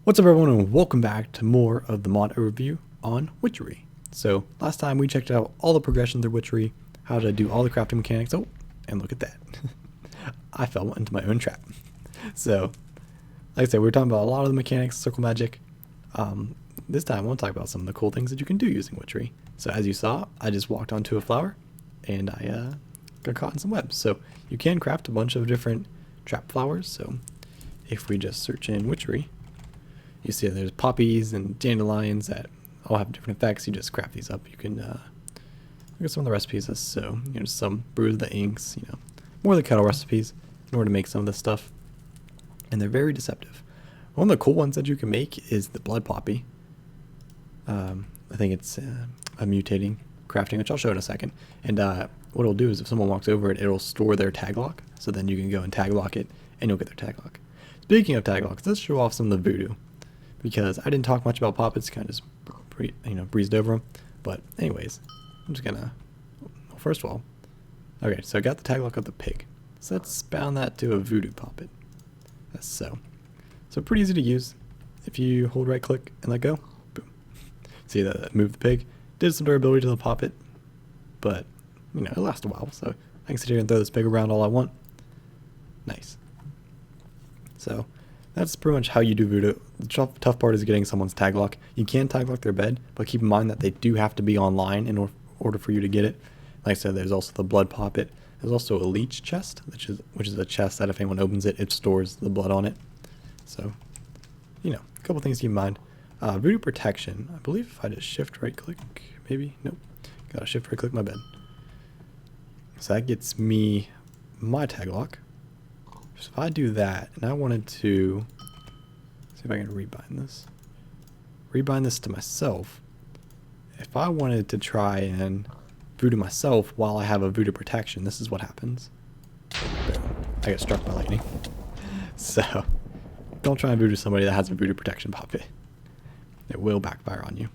What's up everyone and welcome back to more of the mod overview on Witchery. So last time we checked out all the progression through Witchery, how to do all the crafting mechanics. Oh, and look at that. I fell into my own trap. So, like I said, we were talking about a lot of the mechanics, circle magic. This time I want to talk about some of the cool things that you can do using Witchery. So as you saw, I just walked onto a flower and I got caught in some webs. So you can craft a bunch of different trap flowers. So if we just search in Witchery, you see there's poppies and dandelions that all have different effects. You just craft these up. You can look at some of the recipes. So some brew of the inks, more of the kettle recipes in order to make some of this stuff. And they're very deceptive. One of the cool ones that you can make is the blood poppy. I think it's a mutating crafting, which I'll show in a second. And what it'll do is if someone walks over it, it'll store their tag lock. So then you can go and tag lock it and you'll get their tag lock. Speaking of tag locks, let's show off some of the voodoo. Because I didn't talk much about poppets, kind of just breezed over them. But anyways, I'm just gonna, well, first of all, okay, so I got the tag lock of the pig. So let's bound that to a voodoo poppet. That's so. So pretty easy to use. If you hold right click and let go, boom. See that move the pig? Did some durability to the poppet, but it lasts a while. So I can sit here and throw this pig around all I want. Nice. So that's pretty much how you do voodoo. The tough part is getting someone's tag lock. You can tag lock their bed, but keep in mind that they do have to be online in order for you to get it. Like I said, there's also the blood poppet. There's also a leech chest, which is a chest that if anyone opens it, it stores the blood on it. So, a couple things to keep in mind. Voodoo protection. I believe if I just shift right click, maybe? Nope. Gotta shift right click my bed. So that gets me my tag lock. So if I do that, and I wanted to see if I can rebind this to myself. If I wanted to try and voodoo myself while I have a voodoo protection, this is what happens. Boom. I get struck by lightning. So don't try and voodoo somebody that has a voodoo protection poppet. It will backfire on you.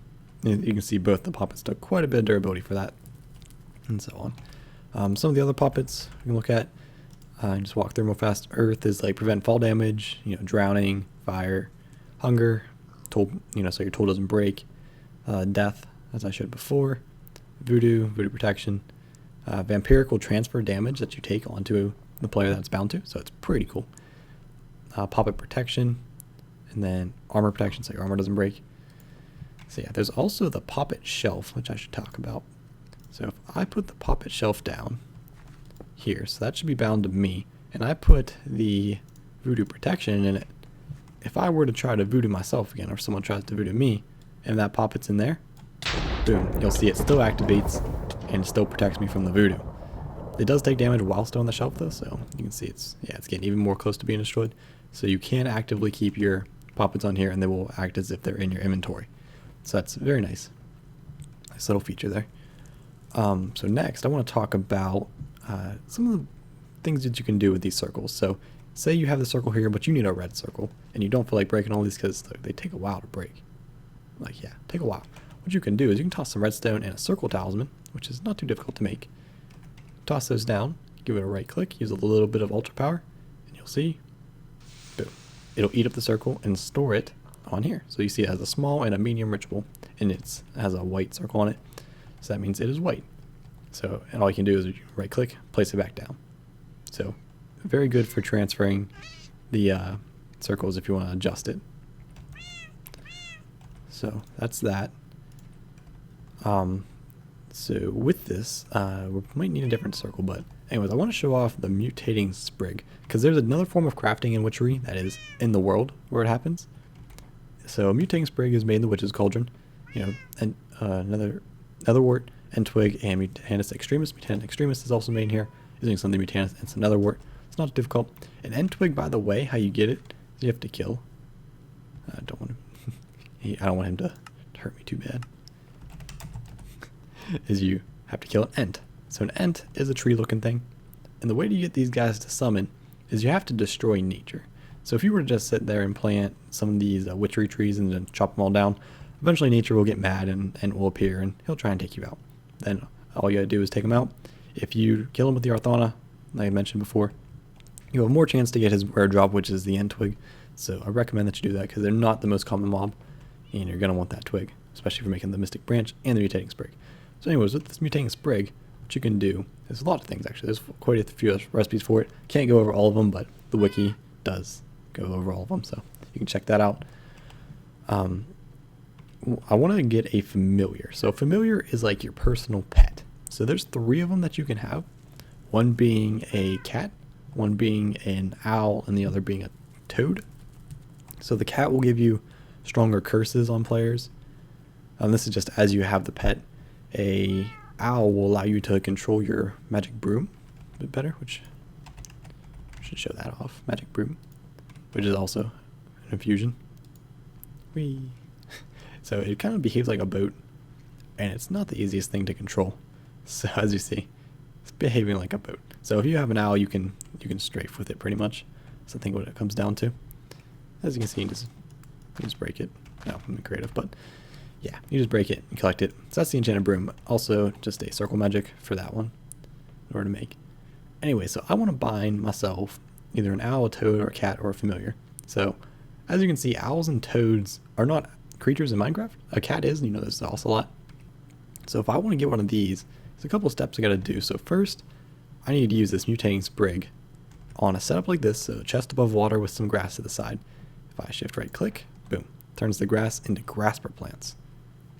And you can see both the poppets took quite a bit of durability for that, and so on. Some of the other poppets you can look at. Just walk through them real fast. Earth is like prevent fall damage, drowning, fire, hunger, tool, so your tool doesn't break. Death, as I showed before. Voodoo protection. Vampiric will transfer damage that you take onto the player that's bound to, so it's pretty cool. Poppet protection, and then armor protection, so your armor doesn't break. So yeah, there's also the poppet shelf, which I should talk about. So if I put the poppet shelf down here, so that should be bound to me, and I put the voodoo protection in it. If I were to try to voodoo myself again, or someone tries to voodoo me, and that poppet's in there, boom, you'll see it still activates and still protects me from the voodoo. It does take damage while still on the shelf though, so you can see it's getting even more close to being destroyed. So you can actively keep your poppets on here and they will act as if they're in your inventory. So that's very nice. Nice little feature there. So next I want to talk about some of the things that you can do with these circles. So say you have the circle here, but you need a red circle, and you don't feel like breaking all these because they take a while to break. Take a while. What you can do is you can toss some redstone and a circle talisman, which is not too difficult to make. Toss those down, give it a right click, use a little bit of ultra power, and you'll see, boom, it'll eat up the circle and store it on here. So you see it has a small and a medium ritual, and it has a white circle on it. So that means it is white. So, and all you can do is right click, place it back down. So, very good for transferring the circles if you want to adjust it. So, that's that. So with this, we might need a different circle, but anyways, I want to show off the mutating sprig, because there's another form of crafting in Witchery that is in the world where it happens. So mutating sprig is made in the witch's cauldron, and another wort, and twig, and mutanus extremis. Mutanus extremis is also made here, using some of the mutanus and some other wort. It's not difficult. An end twig, by the way, how you get it is you have to kill. I don't want him to hurt me too bad. Is you have to kill an ent. So an ent is a tree-looking thing, and the way to get these guys to summon is you have to destroy nature. So if you were to just sit there and plant some of these witchery trees and then chop them all down, eventually nature will get mad and will appear, and he'll try and take you out. Then all you gotta do is take him out. If you kill him with the Arthana, like I mentioned before, you have more chance to get his rare drop, which is the end twig. So I recommend that you do that because they're not the most common mob, and you're going to want that twig, especially for making the Mystic Branch and the Mutating Sprig. So anyways, with this Mutating Sprig, what you can do, there's a lot of things actually. There's quite a few recipes for it. Can't go over all of them, but the wiki does go over all of them, so you can check that out. I want to get a familiar. So familiar is like your personal pet. So there's 3 of them that you can have. One being a cat, one being an owl, and the other being a toad. So the cat will give you stronger curses on players. This is just as you have the pet. A owl will allow you to control your magic broom a bit better, which should show that off. Magic broom, which is also an infusion. Whee. So it kind of behaves like a boat, and it's not the easiest thing to control. So as you see, it's behaving like a boat. So if you have an owl, you can strafe with it pretty much. That's I think what it comes down to. As you can see, you just break it. No, I'm creative, but yeah, you just break it and collect it. So that's the enchanted broom. Also, just a circle magic for that one in order to make. Anyway, so I want to bind myself either an owl, a toad, or a cat, or a familiar. So as you can see, owls and toads are not creatures in Minecraft. A cat is, and you know there's also a lot. So if I want to get one of these, there's a couple of steps I gotta do. So first, I need to use this Mutating Sprig on a setup like this, so chest above water with some grass to the side. If I shift right click, boom, turns the grass into grasper plants.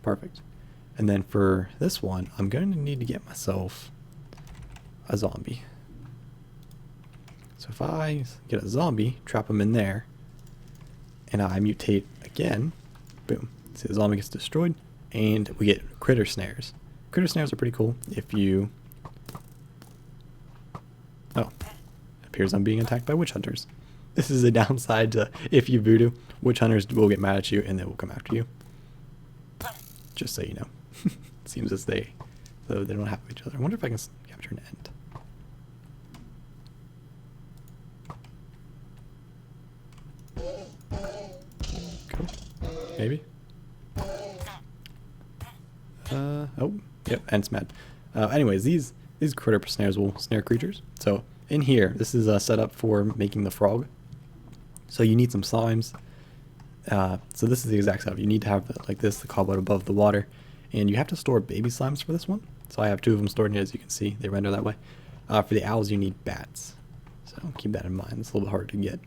Perfect. And then for this one, I'm going to need to get myself a zombie. So if I get a zombie, trap him in there, and I mutate again, boom. See, the zombie gets destroyed, and we get critter snares. Critter snares are pretty cool if you... Oh, it appears I'm being attacked by witch hunters. This is a downside to if you voodoo. Witch hunters will get mad at you, and they will come after you. Just so you know. Seems as though they don't have each other. I wonder if I can capture an end. Cool. Maybe. Oh, yep, and it's mad. Anyways, these critter snares will snare creatures. So in here, this is set up for making the frog. So you need some slimes. So this is the exact setup. You need to have like this, the cobweb above the water, and you have to store baby slimes for this one. So I have 2 of them stored here, as you can see. They render that way. For the owls, you need bats. So keep that in mind. It's a little bit harder to get.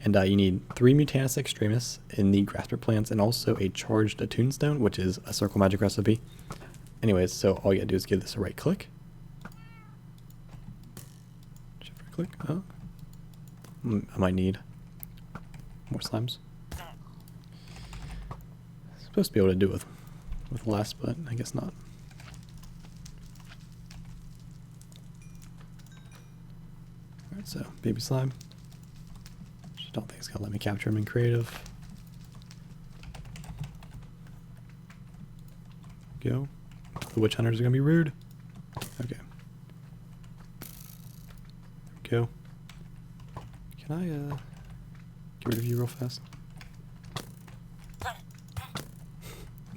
And you need 3 Mutanus Extremis in the Grasper plants, and also a charged Attune Stone, which is a circle magic recipe. Anyways, so all you gotta do is give this a right click. Shift right click. Oh, I might need more slimes. Supposed to be able to do it with less, but I guess not. Alright, so baby slime. Don't think it's gonna let me capture him in creative. Go. The witch hunters are gonna be rude. Okay. There we go. Can I get rid of you real fast?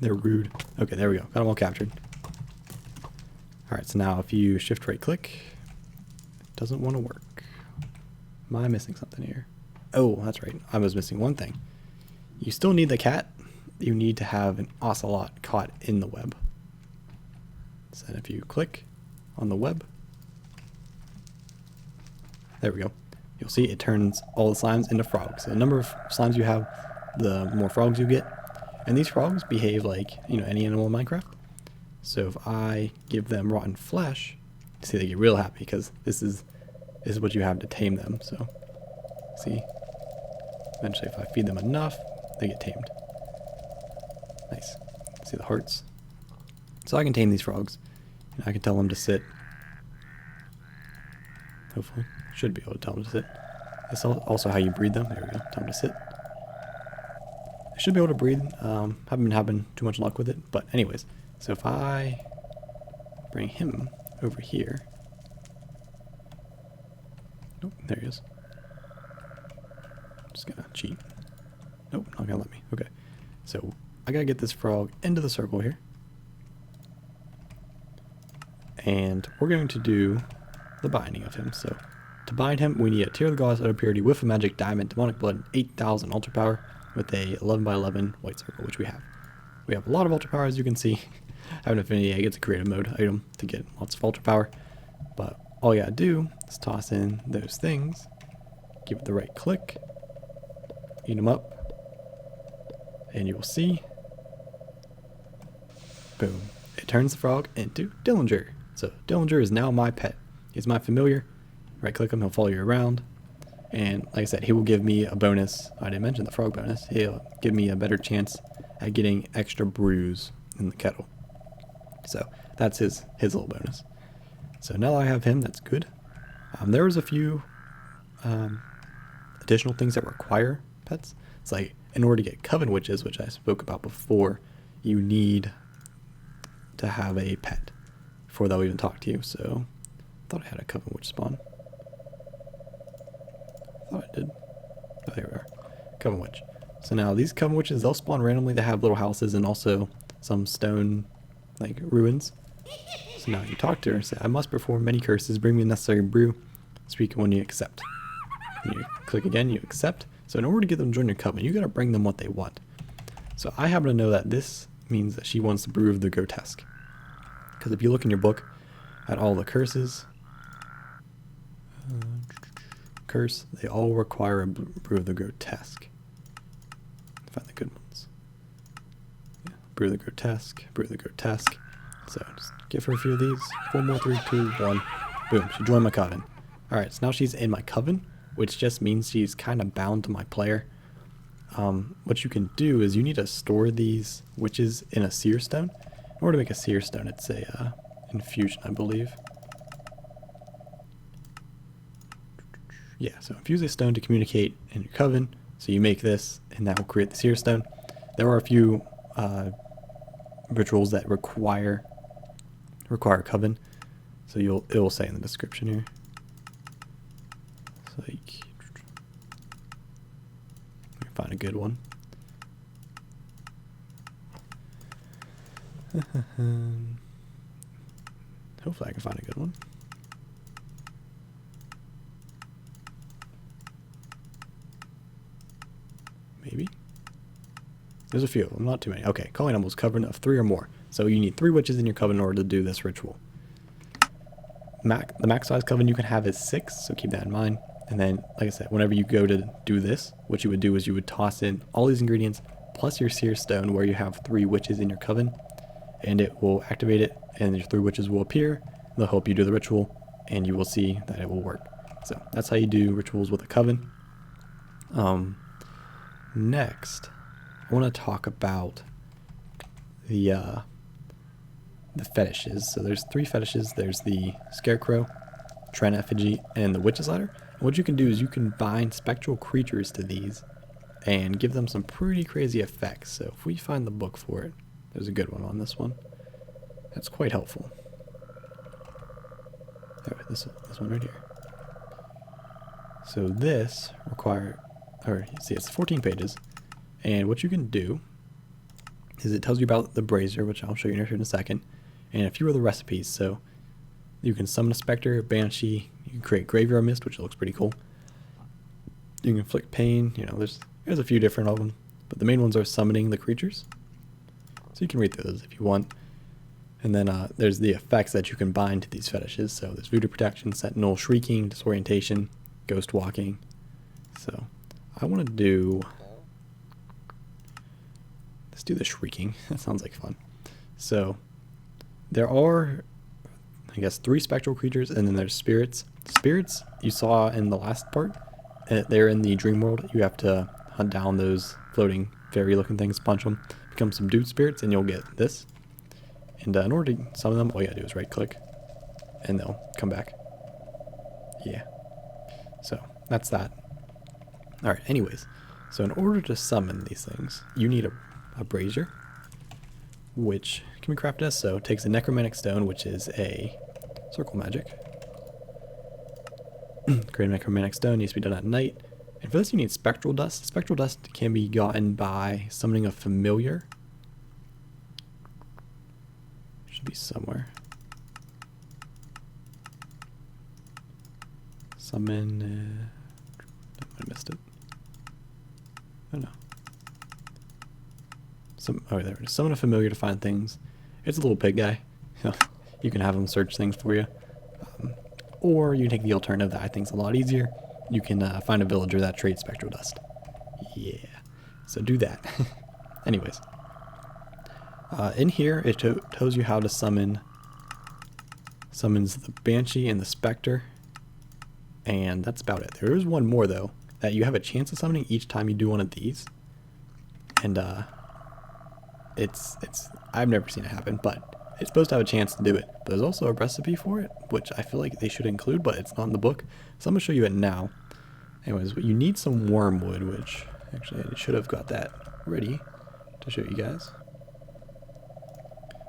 They're rude. Okay, there we go. Got them all captured. Alright, so now if you shift right click, it doesn't want to work. Am I missing something here? Oh, that's right. I was missing one thing. You still need the cat. You need to have an ocelot caught in the web. So if you click on the web, there we go. You'll see it turns all the slimes into frogs. So the number of slimes you have, the more frogs you get. And these frogs behave like, you know, any animal in Minecraft. So if I give them rotten flesh, see, they get real happy because this is what you have to tame them. So see, eventually if I feed them enough, they get tamed. Nice. See the hearts? So I can tame these frogs. And I can tell them to sit. Hopefully. Should be able to tell them to sit. That's also how you breed them. There we go. Tell them to sit. I should be able to breed. Haven't been having too much luck with it. But anyways. So if I bring him over here. Nope, there he is. Just gonna cheat. Nope, not gonna let me. Okay. So I gotta get this frog into the circle here. And we're going to do the binding of him. So To bind him, we need a Tear of the Goddess out of Purity with a magic diamond, demonic blood, 8,000 altar power with a 11 by 11 white circle, which we have. We have a lot of altar power, as you can see. I have an affinity egg. It's a creative mode item to get lots of altar power. But all you gotta do is toss in those things, give it the right click, eat them up, and you will see, boom, it turns the frog into Dillinger. So Dillinger is now my pet. He's my familiar. Right click him, he'll follow you around. And like I said, he will give me a bonus. I didn't mention the frog bonus. He'll give me a better chance at getting extra brews in the kettle. So that's his little bonus. So now that I have him, that's good. There was a few additional things that require pets. It's like, in order to get Coven Witches, which I spoke about before, you need to have a pet before they'll even talk to you. So I thought I had a Coven Witch spawn. I thought I did. Oh, there we are. Coven Witch. So now these Coven Witches, they'll spawn randomly. They have little houses and also some stone like ruins. So now you talk to her and say, I must perform many curses, bring me the necessary brew. Speak when you accept. And you click again, you accept. So in order to get them to join your coven, you gotta bring them what they want. So I happen to know that this means that she wants the brew of the grotesque. Because if you look in your book at all the curses, they all require a brew of the grotesque. Find the good ones. Yeah, brew of the grotesque, brew of the grotesque. So just give her a few of these. 4 more, 3, 2, 1. Boom, she joined my coven. Alright, so now she's in my coven, which just means she's kind of bound to my player. What you can do is you need to store these witches in a seer stone. In order to make a seer stone, it's a infusion, I believe. Yeah, so infuse a stone to communicate in your coven. So you make this, and that will create the seer stone. There are a few rituals that require coven. So it will say in the description here. So like, find a good one. Hopefully I can find a good one. Maybe. There's a few of them, not too many. Okay, calling animals coven of 3 or more. So you need 3 witches in your coven in order to do this ritual. The max size coven you can have is 6, so keep that in mind. And then, like I said, whenever you go to do this, what you would do is you would toss in all these ingredients plus your seer stone where you have 3 witches in your coven, and it will activate it, and your 3 witches will appear. They'll help you do the ritual, and you will see that it will work. So that's how you do rituals with a coven. Next, I want to talk about the fetishes. So there's 3 fetishes. There's the Scarecrow, Trent Effigy, and the Witch's Ladder. And what you can do is you can bind spectral creatures to these and give them some pretty crazy effects. So if we find the book for it, there's a good one on this one. That's quite helpful. Oh, this one right here. So this see, it's 14 pages. And what you can do is it tells you about the brazier, which I'll show you in a second, and a few other recipes. So you can summon a specter, a banshee, you can create graveyard mist, which looks pretty cool. You can inflict pain, there's a few different of them, but the main ones are summoning the creatures. So you can read through those if you want. And then there's the effects that you can bind to these fetishes. So there's voodoo protection, sentinel, shrieking, disorientation, ghost walking. So I want to do, let's do the shrieking. That sounds like fun. So there are, I guess, 3 spectral creatures, and then there's spirits. Spirits you saw in the last part. They're in the dream world. You have to hunt down those floating fairy looking things, punch them, become subdued spirits, and you'll get this. And in order to summon them, all you gotta do is right click and they'll come back. Yeah. So that's that. Alright, anyways. So in order to summon these things, you need a brazier, which can be crafted as so. It takes a necromantic stone, which is a circle magic. Create a necromantic stone, needs to be done at night. And for this you need spectral dust. Spectral dust can be gotten by summoning a familiar. Should be somewhere Summon. I missed it. Oh no. Oh, there it is. Summon a familiar to find things. It's a little pig guy. You can have him search things for you. Or you take the alternative that I think is a lot easier. You can find a villager that trades spectral dust. Yeah. So do that. Anyways. In here, it tells you how to summons the Banshee and the Spectre. And that's about it. There is one more, though, that you have a chance of summoning each time you do one of these. And, I've never seen it happen, but it's supposed to have a chance to do it. But there's also a recipe for it, which I feel like they should include, but it's not in the book. So I'm going to show you it now. Anyways, you need some wormwood, which actually I should have got that ready to show you guys.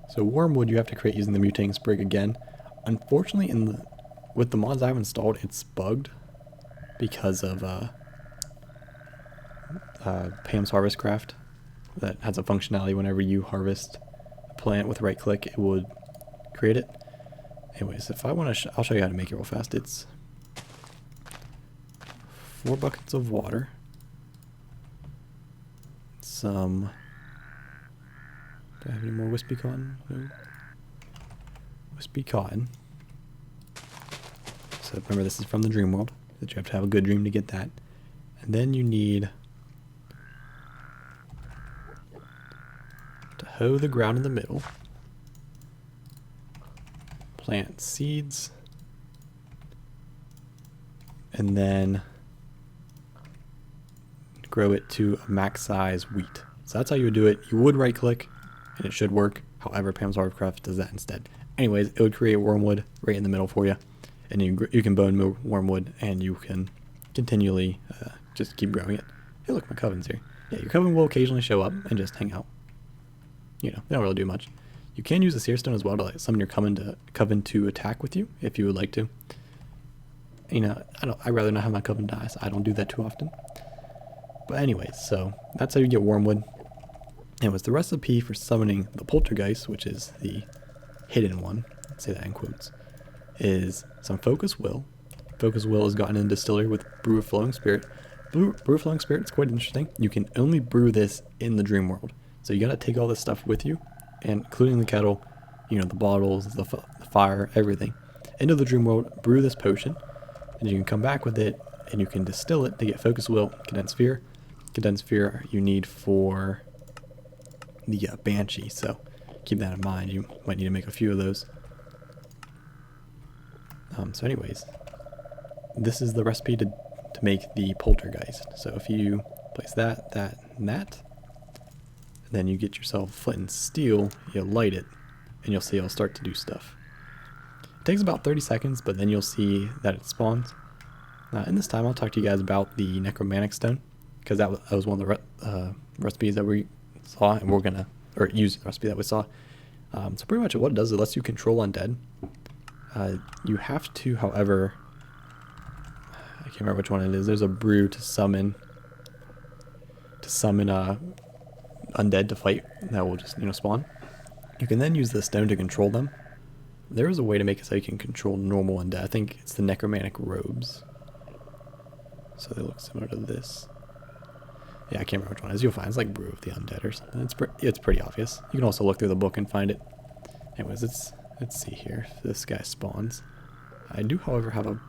So wormwood you have to create using the mutating sprig again. Unfortunately, with the mods I've installed, it's bugged because of Pam's Harvest Craft. That has a functionality whenever you harvest a plant with right click, it would create it. Anyways, if I want to, I'll show you how to make it real fast. It's 4 buckets of water, some. Do I have any more wispy cotton? No. Wispy cotton. So remember, this is from the dream world, that you have to have a good dream to get that. And then you need to hoe the ground in the middle, plant seeds, and then grow it to a max size wheat. So that's how you would do it. You would right click and it should work. However, Pam's Harvest Craft does that instead. Anyways, it would create wormwood right in the middle for you. And you can bone mill wormwood and you can continually just keep growing it. Hey, look, my coven's here. Yeah, your coven will occasionally show up and just hang out. You know, they don't really do much. You can use the seer stone as well to like summon your coven to attack with you if you would like to. You know, I'd rather not have my coven die, so I don't do that too often. But anyways, so that's how you get wormwood. And what's the recipe for summoning the poltergeist, which is the hidden one, let's say that in quotes, is some focus will. Focus will is gotten in distillery with brew of flowing spirit. Brew of flowing spirit is quite interesting. You can only brew this in the dream world. So you gotta take all this stuff with you, and including the kettle, you know, the bottles, the fire, everything, into the dream world, brew this potion, and you can come back with it, and you can distill it to get focus will, condensed fear. Condensed fear you need for the Banshee, so keep that in mind. You might need to make a few of those. So anyways, this is the recipe to make the poltergeist. So if you place that, and that, then you get yourself flint and steel, you light it, and you'll see it'll start to do stuff. It takes about 30 seconds, but then you'll see that it spawns. In this time, I'll talk to you guys about the necromantic stone, because that was one of the recipes that we saw, and we're gonna, or use the recipe that we saw. So pretty much what it does, it lets you control undead. You have to, however, I can't remember which one it is. There's a brew to summon undead to fight that will just, you know, spawn. You can then use the stone to control them. There is a way to make it so you can control normal undead. I think it's the necromantic robes. So they look similar to this. Yeah, I can't remember which one it is. You'll find it's like brew of the undead or something. It's pretty obvious. You can also look through the book and find it. Anyways, let's see here if this guy spawns. I do, however, have a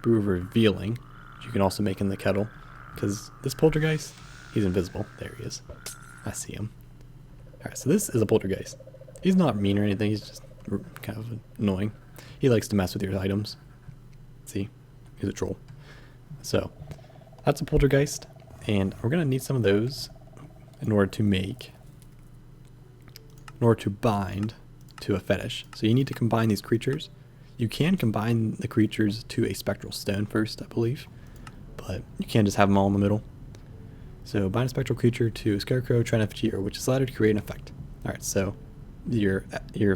brew of revealing, which you can also make in the kettle, because this poltergeist, he's invisible. There he is. I see him. Alright, so this is a poltergeist. He's not mean or anything, he's just kind of annoying. He likes to mess with your items. See? He's a troll. So, that's a poltergeist, and we're going to need some of those in order to bind to a fetish. So you need to combine these creatures. You can combine the creatures to a spectral stone first, I believe, but you can't just have them all in the middle. So bind a spectral creature to a scarecrow, trinephgy, or witch's ladder to create an effect. Alright, so your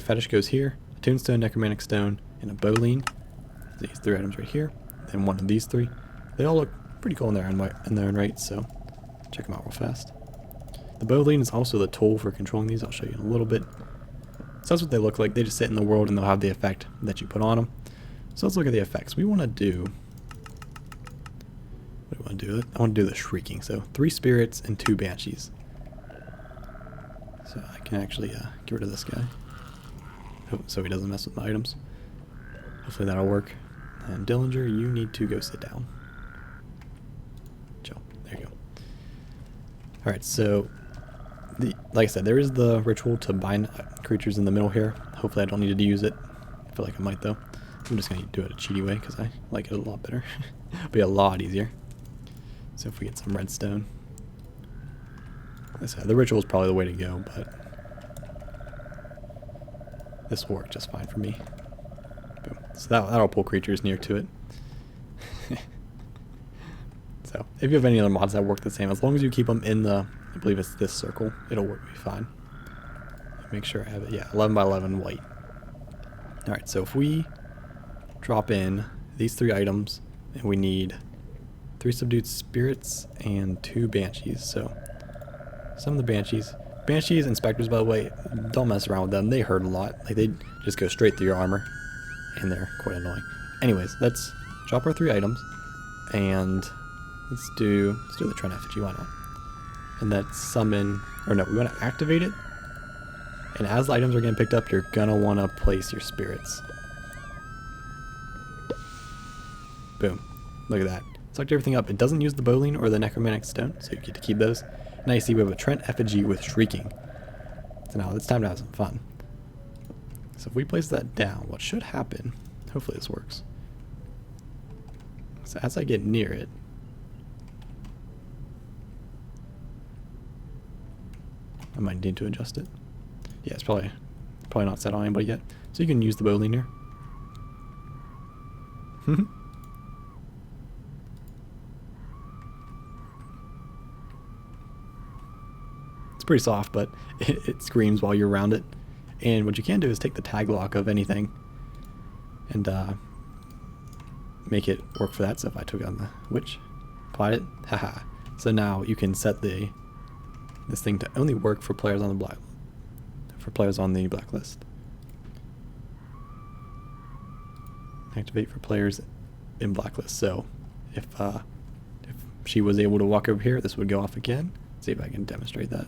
fetish goes here, a tombstone, necromantic stone, and a bowline. These 3 items right here. Then one of these 3. They all look pretty cool in their own right, so check them out real fast. The bowline is also the tool for controlling these. I'll show you in a little bit. So that's what they look like. They just sit in the world and they'll have the effect that you put on them. So let's look at the effects. We want to do I want to do it. I want to do the shrieking. So 3 spirits and 2 banshees. So I can actually get rid of this guy, so he doesn't mess with my items. Hopefully that'll work. And Dillinger, you need to go sit down. Chill. There you go. All right. So, like I said, there is the ritual to bind creatures in the middle here. Hopefully I don't need to use it. I feel like I might though. I'm just gonna do it a cheaty way because I like it a lot better. Be a lot easier. So if we get some redstone. Like I said, the ritual is probably the way to go, but this will work just fine for me. Boom. So that'll pull creatures near to it. So if you have any other mods that work the same, as long as you keep them in the, I believe it's this circle, it'll work fine. Make sure I have it. Yeah, 11 by 11 white. All right, so if we drop in these 3 items, and we need 3 subdued spirits and 2 banshees. So some of the banshees and specters, by the way, don't mess around with them. They hurt a lot. Like, they just go straight through your armor, and they're quite annoying. Anyways, let's drop our 3 items, and let's do the Trent effigy. Why not? And let's summon, or no, we want to activate it. And as the items are getting picked up, you're gonna want to place your spirits. Boom. Look at that. Sucked everything up. It doesn't use the bowline or the necromantic stone, so you get to keep those. Now you see we have a Trent effigy with shrieking. So now it's time to have some fun. So if we place that down, what should happen, hopefully this works. So as I get near it, I might need to adjust it. Yeah, it's probably not set on anybody yet. So you can use the bowline here. It's pretty soft, but it screams while you're around it. And what you can do is take the tag lock of anything and make it work for that. So if I took on the witch, applied it, haha. So now you can set this thing to only work for players on the blacklist. Activate for players in blacklist. So if she was able to walk over here, this would go off again. See if I can demonstrate that.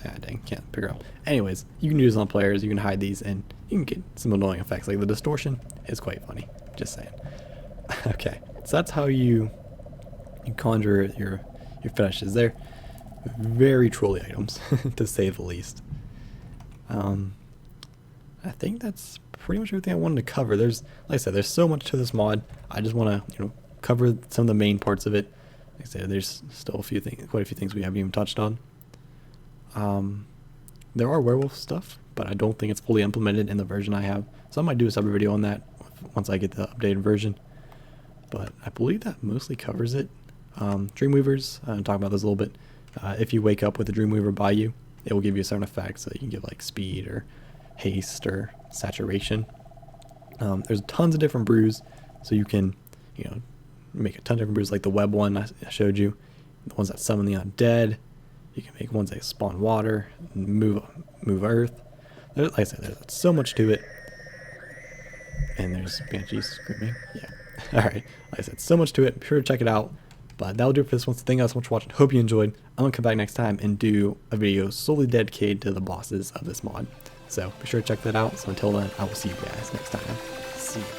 Ah, dang, can't figure out. Anyways, you can use it on players, you can hide these, and you can get some annoying effects. Like the distortion is quite funny, just saying. Okay, so that's how you conjure your fetishes. They're very trolly items, to say the least. I think that's pretty much everything I wanted to cover. Like I said, there's so much to this mod. I just want to, cover some of the main parts of it. Like I said, there's still quite a few things we haven't even touched on. There are werewolf stuff, but I don't think it's fully implemented in the version I have. So I might do a separate video on that once I get the updated version. But I believe that mostly covers it. Dreamweavers, talk about this a little bit. If you wake up with a Dreamweaver by you, it will give you a certain effect. So you can give like speed or haste or saturation. There's tons of different brews, so you can, make a ton of different brews, like the web one I showed you, the ones that summon the undead. You can make ones that spawn water, move earth. Like I said, there's so much to it. And there's banshees screaming. Yeah. All right. Like I said, so much to it. Be sure to check it out. But that'll do it for this one. So thank you guys so much for watching. Hope you enjoyed. I'm going to come back next time and do a video solely dedicated to the bosses of this mod. So be sure to check that out. So until then, I will see you guys next time. See ya.